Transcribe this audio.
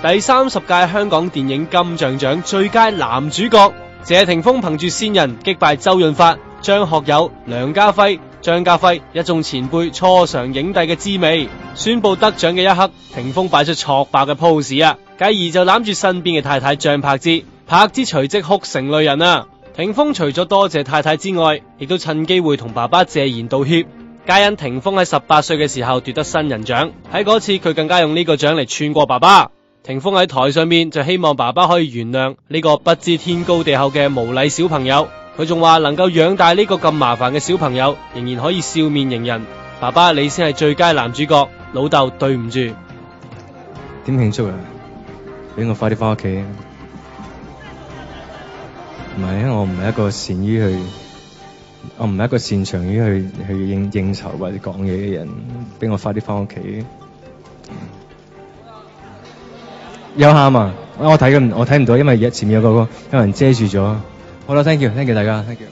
第30屆香港電影金像獎最佳男主角謝霆鋒憑住線人擊敗周潤發、張學友、梁家輝、張家輝一眾前輩初嘗影帝嘅滋味。宣布得獎嘅一刻，霆鋒擺出挫爆嘅 pose 啊，繼而就攬住身邊嘅太太張柏芝，柏芝隨即哭成淚人啊。霆鋒除咗多謝太太之外，亦都趁機會同爸爸謝賢道歉。皆因霆鋒喺18歲嘅時候奪得新人獎，喺嗰次佢更加用呢個獎嚟串過爸爸。霆鋒喺台上面就希望爸爸可以原諒呢個不知天高地厚嘅無禮小朋友。佢仲話能夠養大呢個咁麻煩嘅小朋友，仍然可以笑面迎人。爸爸你先係最佳男主角，老豆對唔住。點慶祝啊？俾我快啲翻屋企。唔係啊，我唔係一個擅長於去應酬或者講嘢嘅人。俾我快啲翻屋企。有喊啊！我睇唔到，因為前面有人遮住咗。好啦 ，thank you 大家 ，thank you。